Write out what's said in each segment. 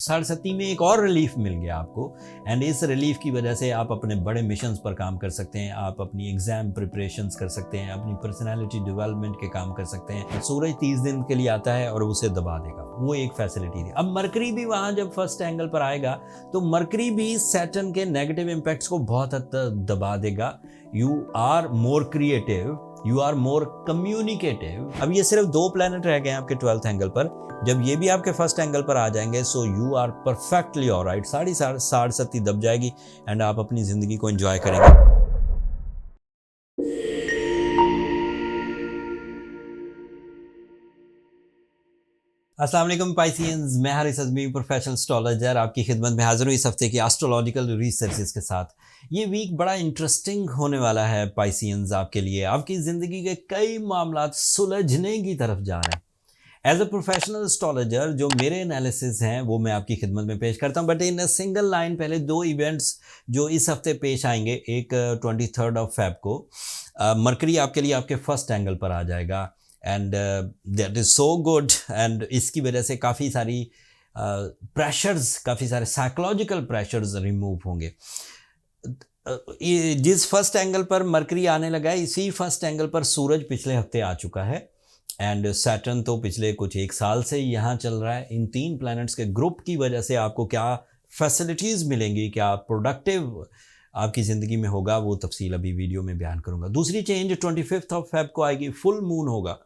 सरस्वती में एक और रिलीफ मिल गया आपको, एंड इस रिलीफ की वजह से आप अपने बड़े मिशंस पर काम कर सकते हैं, आप अपनी एग्जाम प्रिपरेशंस कर सकते हैं, अपनी पर्सनालिटी डेवलपमेंट के काम कर सकते हैं। सूरज 30 दिन के लिए आता है और उसे दबा देगा, वो एक फैसिलिटी थी। अब मरकरी भी वहाँ जब फर्स्ट एंगल पर आएगा तो मरकरी भी सैटर्न के नेगेटिव इम्पैक्ट्स को बहुत हद तक दबा देगा। You are more creative, you are more communicative. अब ये सिर्फ 2 प्लैनेट रह गए हैं आपके 12th एंगल पर, जब ये भी आपके फर्स्ट एंगल पर आ जाएंगे so you are perfectly alright. साढ़े सत्ती दब जाएगी एंड आप अपनी जिंदगी को एंजॉय करेंगे। अस्सलाम वालेकुम पाइसियंस, मैं हारिस अज़मी प्रोफेशनल एस्ट्रोलॉजर आपकी खिदमत में हाजिर हूँ इस हफ्ते की एस्ट्रोलॉजिकल रिसर्चेस के साथ। ये वीक बड़ा इंटरेस्टिंग होने वाला है पाइसियंस आपके लिए। आपकी ज़िंदगी के कई मामलात सुलझने की तरफ जा रहे हैं। एज अ प्रोफेशनल एस्ट्रोलॉजर जो मेरे एनालिसिस हैं वो मैं आपकी खिदमत में पेश करता हूँ, but in a single line पहले 2 इवेंट्स जो इस हफ्ते पेश आएंगे। एक 23 फेब को मरकरी आपके लिए आपके फर्स्ट एंगल पर आ जाएगा and that is so good, and इसकी वजह से काफ़ी सारी प्रेशर्स, काफ़ी सारे साइकोलॉजिकल प्रेशर्स रिमूव होंगे। जिस फर्स्ट एंगल पर मरकरी आने लगा है, इसी फर्स्ट एंगल पर सूरज पिछले हफ्ते आ चुका है एंड सैटर्न तो पिछले कुछ 1 साल से यहाँ चल रहा है। इन 3 प्लैनेट्स के ग्रुप की वजह से आपको क्या फैसिलिटीज़ मिलेंगी, क्या प्रोडक्टिव आपकी ज़िंदगी में होगा, वो तफसील अभी वीडियो में बयान करूँगा। दूसरी चेंज 25 फेब को आएगी, फुल मून होगा।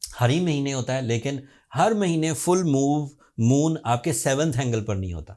हर ही महीने होता है लेकिन हर महीने फुल मून आपके 7th एंगल पर नहीं होता।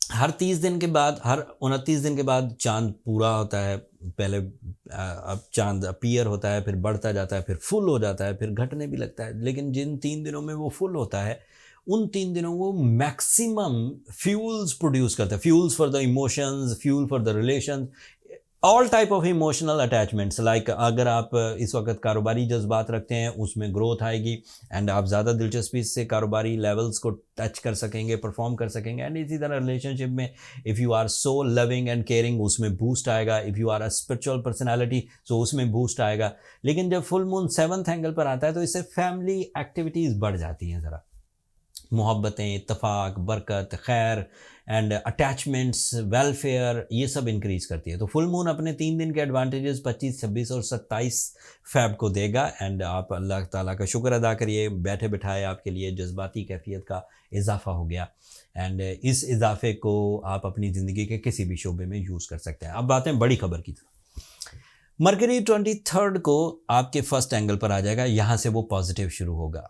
हर 30 दिन के बाद, हर 29 दिन के बाद चांद पूरा होता है। पहले अब चांद अपीयर होता है, फिर बढ़ता जाता है, फिर फुल हो जाता है, फिर घटने भी लगता है। लेकिन जिन 3 दिनों में वो फुल होता है, उन 3 दिनों वो मैक्सिमम फ्यूल्स प्रोड्यूस करता है। Fuels for the emotions, fuel for the relation, all type of emotional attachments. Like अगर आप इस वक्त कारोबारी जज्बात रखते हैं, उसमें ग्रोथ आएगी एंड आप ज़्यादा दिलचस्पी से कारोबारी लेवल्स को टच कर सकेंगे, परफॉर्म कर सकेंगे। एंड इसी तरह रिलेशनशिप में if you are so loving and caring, उसमें बूस्ट आएगा। If you are a spiritual personality so उसमें बूस्ट आएगा। लेकिन जब फुल मून 7th एंगल पर आता है तो इससे फैमिली एक्टिविटीज़ बढ़ जाती हैं, ज़रा मोहब्बतें, इत्तफाक, बरकत, खैर एंड अटैचमेंट्स, वेलफेयर, ये सब इंक्रीज़ करती है। तो फुल मून अपने 3 दिन के एडवांटेजेस 25, 26 और 27 फेब को देगा एंड आप अल्लाह ताला का शुक्र अदा करिए, बैठे बिठाए आपके लिए जज्बाती कैफियत का इजाफा हो गया एंड इस इजाफे को आप अपनी ज़िंदगी के किसी भी शोबे में यूज़ कर सकते हैं। अब बातें हैं बड़ी खबर की तरफ। मरकरी 23 को आपके फर्स्ट एंगल पर आ जाएगा, यहाँ से वो पॉजिटिव शुरू होगा।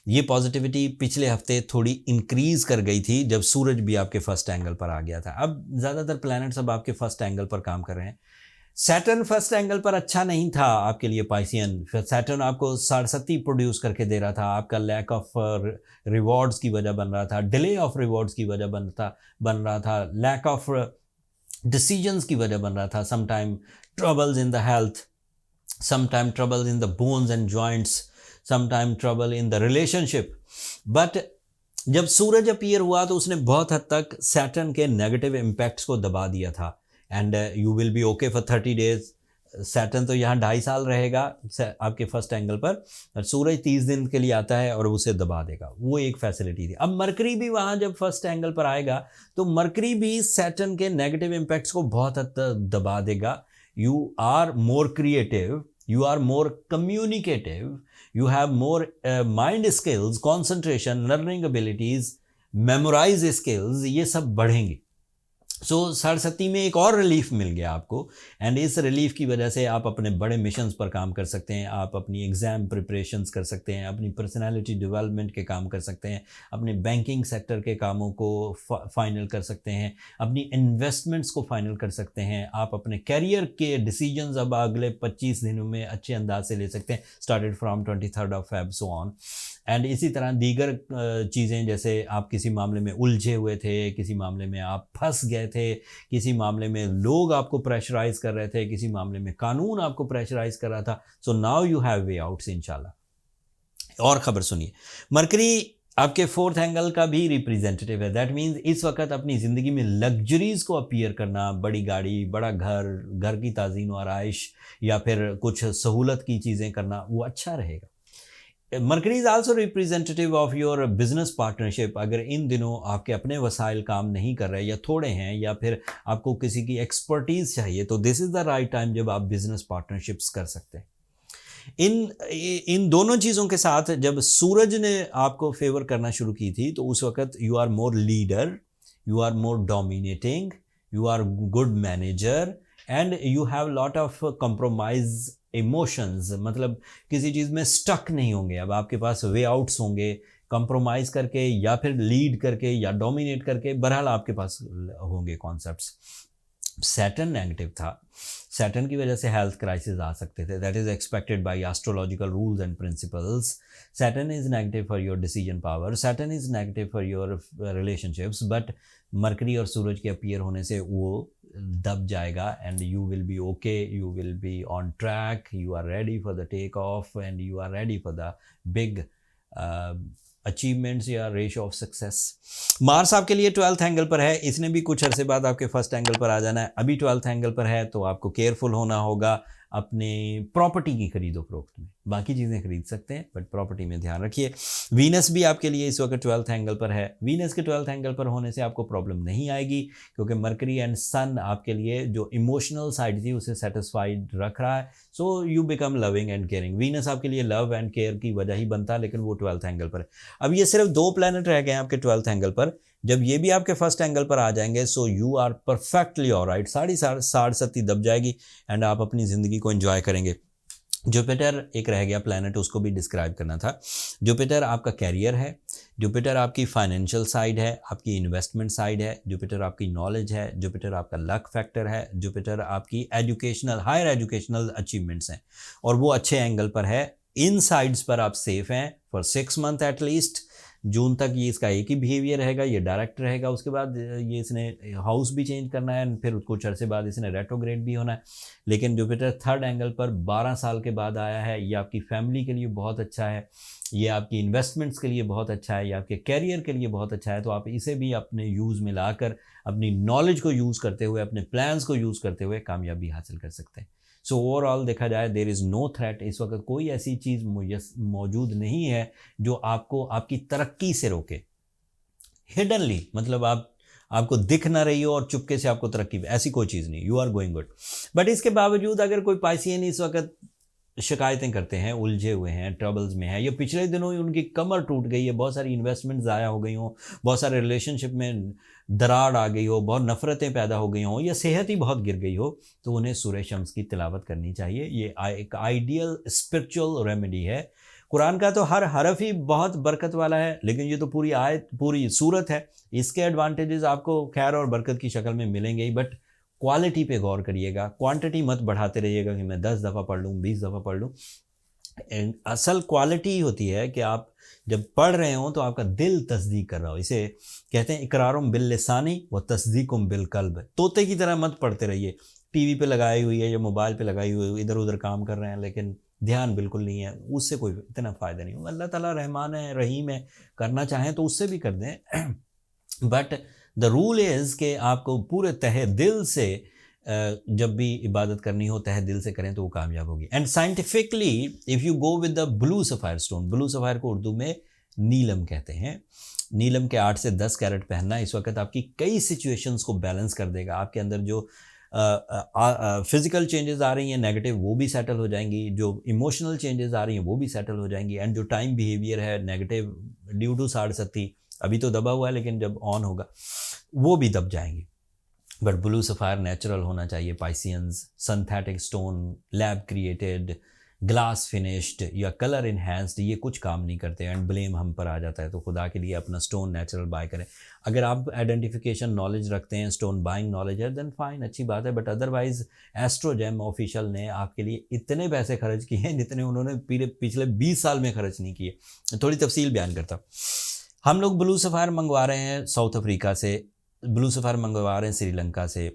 ये पॉजिटिविटी पिछले हफ्ते थोड़ी इंक्रीज कर गई थी जब सूरज भी आपके फर्स्ट एंगल पर आ गया था। अब ज़्यादातर प्लैनेट्स अब आपके फर्स्ट एंगल पर काम कर रहे हैं। सैटर्न फर्स्ट एंगल पर अच्छा नहीं था आपके लिए पाइसियन। सैटर्न आपको सरस्वती प्रोड्यूस करके दे रहा था, आपका लैक ऑफ रिवॉर्ड्स की वजह बन रहा था, डिले ऑफ रिवॉर्ड्स की वजह बन रहा था, लैक ऑफ डिसीजंस की वजह बन रहा था, sometime troubles in the health, sometime troubles in the bones and joints, sometime trouble in the relationship. But जब सूरज अपीयर हुआ तो उसने बहुत हद तक सैटर्न के नेगेटिव इम्पैक्ट्स को दबा दिया था and you will be okay for 30 days. Saturn तो यहाँ 2.5 साल रहेगा आपके फर्स्ट एंगल पर, सूरज 30 दिन के लिए आता है और उसे दबा देगा, वो एक फैसिलिटी थी। अब मरकरी भी वहाँ जब फर्स्ट एंगल पर आएगा तो मरकरी भी सैटर्न के नेगेटिव इम्पैक्ट्स को बहुत हद तक दबा देगा। You are more creative, you are more communicative, you have more mind skills, concentration, learning abilities, memorize skills, ये सब बढ़ेंगी। सो सरस्वती में एक और रिलीफ मिल गया आपको एंड इस रिलीफ की वजह से आप अपने बड़े मिशंस पर काम कर सकते हैं, आप अपनी एग्ज़ाम प्रिपरेशंस कर सकते हैं, अपनी पर्सनालिटी डेवलपमेंट के काम कर सकते हैं, अपने बैंकिंग सेक्टर के कामों को फाइनल कर सकते हैं, अपनी इन्वेस्टमेंट्स को फाइनल कर सकते हैं, आप अपने कैरियर के डिसीजंस अब अगले 25 दिनों में अच्छे अंदाज से ले सकते हैं, started from 23 Feb so on. And इसी तरह दीगर चीज़ें, जैसे आप किसी मामले में उलझे हुए थे, किसी मामले में आप फंस गए थे, किसी मामले में लोग आपको प्रेशराइज कर रहे थे, किसी मामले में कानून आपको प्रेशराइज कर रहा था, so now you have way outs इंशाल्लाह। और ख़बर सुनिए, मरकरी आपके 4th एंगल का भी रिप्रेजेंटेटिव है। दैट मीन्स इस वक्त अपनी ज़िंदगी में लग्जरीज़ को अपीयर करना, बड़ी गाड़ी, बड़ा घर की ताज़ीन व आराइश या फिर कुछ सहूलत की चीज़ें करना, वो अच्छा रहेगा। Mercury is also representative of your business partnership. अगर इन दिनों आपके अपने वसाइल काम नहीं कर रहे या थोड़े हैं या फिर आपको किसी की एक्सपर्टीज चाहिए, तो this is the right time जब आप बिजनेस पार्टनरशिप्स कर सकते हैं। इन दोनों चीज़ों के साथ जब सूरज ने आपको फेवर करना शुरू की थी, तो उस वक्त you are more leader, you are more dominating, you are good manager and you have lot of compromise emotions. मतलब किसी चीज़ में स्टक नहीं होंगे, अब आपके पास वे आउट्स होंगे कंप्रोमाइज करके या फिर लीड करके या डोमिनेट करके, बहरहाल आपके पास होंगे कॉन्सेप्ट्स। सैटर्न नेगेटिव था, सैटर्न की वजह से हेल्थ क्राइसिस आ सकते थे, that is expected by astrological rules and principles. Saturn is negative for your decision power, Saturn is negative for your relationships, but Mercury और सूरज के अपीयर होने से वो दब जाएगा and you will be okay, you will be on track, you are ready for the take off and you are ready for the big achievements या ratio of success. Mars आपके लिए 12th एंगल पर है, इसने भी कुछ अरसे बाद आपके फर्स्ट एंगल पर आ जाना है। अभी 12th एंगल पर है तो आपको केयरफुल होना होगा अपने प्रॉपर्टी की खरीदो फरोख्त में। बाकी चीज़ें खरीद सकते हैं बट प्रॉपर्टी में ध्यान रखिए। वीनस भी आपके लिए इस वक्त 12th एंगल पर है। वीनस के 12th एंगल पर होने से आपको प्रॉब्लम नहीं आएगी क्योंकि मरकरी एंड सन आपके लिए जो इमोशनल साइड थी उसे सेटिस्फाइड रख रहा है, so you become loving and caring. Venus आपके लिए लव एंड केयर की वजह ही बनता है, लेकिन वो 12th एंगल पर है। अब ये सिर्फ 2 प्लैनेट रह गए हैं आपके 12th एंगल पर, जब ये भी आपके फर्स्ट एंगल पर आ जाएंगे so you are perfectly alright, साढ़े सत्ती दब जाएगी एंड आप अपनी ज़िंदगी को एंजॉय करेंगे। जुपिटर एक रह गया प्लैनेट, उसको भी डिस्क्राइब करना था। जुपिटर आपका कैरियर है, जुपिटर आपकी फाइनेंशियल साइड है, आपकी इन्वेस्टमेंट साइड है, जुपिटर आपकी नॉलेज है, जुपिटर आपका लक फैक्टर है, जुपिटर आपकी एजुकेशनल हायर एजुकेशनल अचीवमेंट्स हैं और वो अच्छे एंगल पर है। इन साइड्स पर आप सेफ हैं फॉर 6 मंथ एटलीस्ट। जून तक ये इसका एक ही बिहेवियर रहेगा, ये डायरेक्ट रहेगा, उसके बाद ये इसने हाउस भी चेंज करना है, फिर कुछ अरसे बाद इसने रेट्रोग्रेड भी होना है। लेकिन जुपिटर 3rd एंगल पर 12 साल के बाद आया है, ये आपकी फैमिली के लिए बहुत अच्छा है, ये आपकी इन्वेस्टमेंट्स के लिए बहुत अच्छा है, ये आपके कैरियर के लिए बहुत अच्छा है। तो आप इसे भी अपने यूज़ में लाकर अपनी नॉलेज को यूज़ करते हुए, अपने प्लान्स को यूज़ करते हुए कामयाबी हासिल कर सकते हैं। सो ओवरऑल देखा जाए देयर इज़ नो थ्रेट, इस वक्त कोई ऐसी चीज़ मौजूद नहीं है जो आपको आपकी तरक्की से रोके। हिडनली मतलब आपको दिख ना रही हो और चुपके से आपको तरक्की, ऐसी कोई चीज़ नहीं, you are going good. But इसके बावजूद अगर कोई पाइसियन इस वक्त शिकायतें करते हैं, उलझे हुए हैं, ट्रबल्स में हैं, या पिछले दिनों उनकी कमर टूट गई है, बहुत सारी इन्वेस्टमेंट ज़ाया हो गई हों, बहुत सारे रिलेशनशिप में दरार आ गई हो, बहुत नफ़रतें पैदा हो गई हों, या सेहत ही बहुत गिर गई हो, तो उन्हें सूरह शम्स की तिलावत करनी चाहिए। ये एक आइडियल स्पिरिचुअल रेमेडी है। कुरान का तो हर हरफ ही बहुत बरकत वाला है, लेकिन ये तो पूरी आयत, पूरी सूरत है। इसके एडवांटेजेस आपको खैर और बरकत की शक्ल में मिलेंगे ही, बट क्वालिटी पे गौर करिएगा, क्वांटिटी मत बढ़ाते रहिएगा कि मैं 10 दफ़ा पढ़ लूँ, 20 दफ़ा पढ़ लूँ। असल क्वालिटी होती है कि आप जब पढ़ रहे हो तो आपका दिल तस्दीक कर रहा हो। इसे कहते हैं इकरारुम बिल लिसानी व तस्दीकुम बिल कल्ब। तोते की तरह मत पढ़ते रहिए, टीवी पे लगाई हुई है या मोबाइल पे लगाई हुई है, इधर उधर काम कर रहे हैं लेकिन ध्यान बिल्कुल नहीं है, उससे कोई इतना फ़ायदा नहीं। अल्लाह ताला रहमान है, रहीम है, करना चाहें तो उससे भी कर दें, बट द रूल इज़ कि आपको पूरे तहे दिल से जब भी इबादत करनी हो तहे दिल से करें तो वो कामयाब होगी। And scientifically if you go with the blue sapphire stone, blue sapphire को उर्दू में नीलम कहते हैं, नीलम के 8 से 10 कैरेट पहनना इस वक्त आपकी कई सिचुएशंस को बैलेंस कर देगा। आपके अंदर जो फिज़िकल चेंजेस आ रही हैं नेगेटिव, वो भी सेटल हो जाएंगी, जो इमोशनल चेंजेस आ रही हैं वो भी सेटल हो जाएंगी, एंड जो टाइम बिहेवियर है नेगेटिव ड्यू टू 7:30 अभी तो दबा हुआ है लेकिन जब ऑन होगा वो भी दब जाएंगी। बट ब्लू सफ़ायर नेचुरल होना चाहिए। Pisceans synthetic stone, lab created, glass finished या कलर इन्हेंस्ड ये कुछ काम नहीं करते एंड ब्लेम हम पर आ जाता है। तो खुदा के लिए अपना स्टोन नेचुरल बाय करें। अगर आप आइडेंटिफिकेशन नॉलेज रखते हैं, स्टोन बाइंग नॉलेज है, देन फाइन, अच्छी बात है। बट अदरवाइज एस्ट्रोजेम ऑफिशियल ने आपके लिए इतने पैसे खर्च किए हैं जितने उन्होंने पिछले 20 साल में खर्च नहीं किए। थोड़ी तफसील बयान करता हूँ। हम लोग ब्लू सफ़ायर मंगवा रहे हैं साउथ अफ्रीका से, ब्लू सफ़ायर मंगवा रहे हैं श्रीलंका से,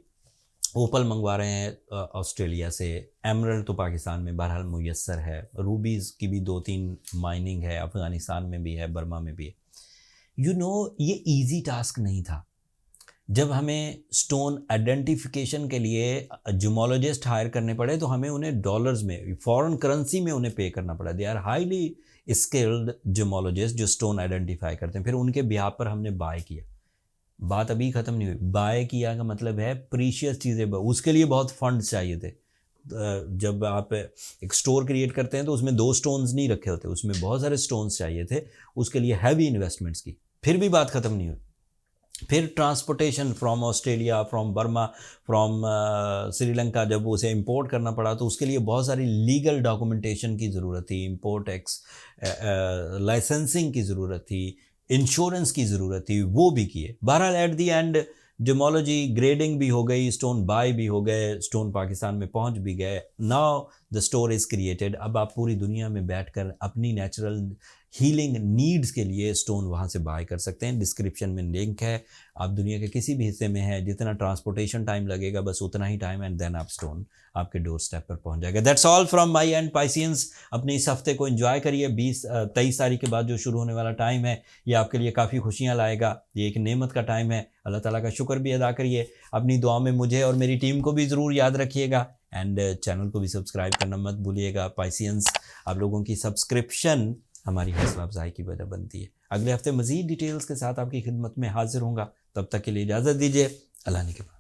ओपल मंगवा रहे हैं ऑस्ट्रेलिया से, एमरल्ड तो पाकिस्तान में बहरहाल मुयस्सर है, रूबीज़ की भी 2-3 माइनिंग है, अफ़गानिस्तान में भी है, बर्मा में भी है। ये इजी टास्क नहीं था। जब हमें स्टोन आइडेंटिफिकेशन के लिए जुमोलॉजिस्ट हायर करने पड़े तो हमें उन्हें डॉलर्स में, फॉरेन करेंसी में उन्हें पे करना पड़ा। They are highly skilled geologist जो स्टोन आइडेंटिफाई करते हैं। फिर उनके बिहाफ पर हमने बाय किया। बात अभी ख़त्म नहीं हुई। बाय किया का मतलब है प्रीशियस चीज़ें, उसके लिए बहुत फंड्स चाहिए थे। जब आप एक स्टोर क्रिएट करते हैं तो उसमें 2 स्टोन्स नहीं रखे होते, उसमें बहुत सारे स्टोन्स चाहिए थे, उसके लिए हैवी इन्वेस्टमेंट्स की। फिर भी बात ख़त्म नहीं हुई। फिर transportation from Australia, from Burma, from Sri Lanka, जब उसे इंपोर्ट करना पड़ा तो उसके लिए बहुत सारी लीगल डॉक्यूमेंटेशन की ज़रूरत थी, इंपोर्ट एक्स लाइसेंसिंग की ज़रूरत थी, इंश्योरेंस की ज़रूरत थी, वो भी किए। बहरहाल at the and geology grading भी हो गई, स्टोन बाय भी हो गए, स्टोन पाकिस्तान में पहुंच भी गए। Now the store is created. अब आप पूरी दुनिया में बैठकर अपनी नेचुरल हीलिंग नीड्स के लिए स्टोन वहाँ से बाय कर सकते हैं। डिस्क्रिप्शन में लिंक है। आप दुनिया के किसी भी हिस्से में हैं, जितना ट्रांसपोर्टेशन टाइम लगेगा बस उतना ही टाइम, एंड देन आप स्टोन आपके डोर स्टेप पर पहुंच जाएगा। That's all from my and Pisceans. अपने इस हफ्ते को एंजॉय करिए। 23 तारीख के बाद जो शुरू होने वाला टाइम है ये आपके लिए काफ़ी खुशियाँ लाएगा। ये एक नेमत का टाइम है। अल्लाह ताला का शुक्र भी अदा करिए। अपनी दुआ में मुझे और मेरी टीम को भी ज़रूर याद रखिएगा, एंड चैनल को भी सब्सक्राइब करना मत भूलिएगा। पाइसियंस, आप लोगों की सब्सक्रिप्शन हमारी हौसला अफजाई की वजह बनती है। अगले हफ्ते मज़ीद डिटेल्स के साथ आपकी खिदमत में हाजिर होऊंगा। तब तक के लिए इजाज़त दीजिए। अल्लाह ने के बाद।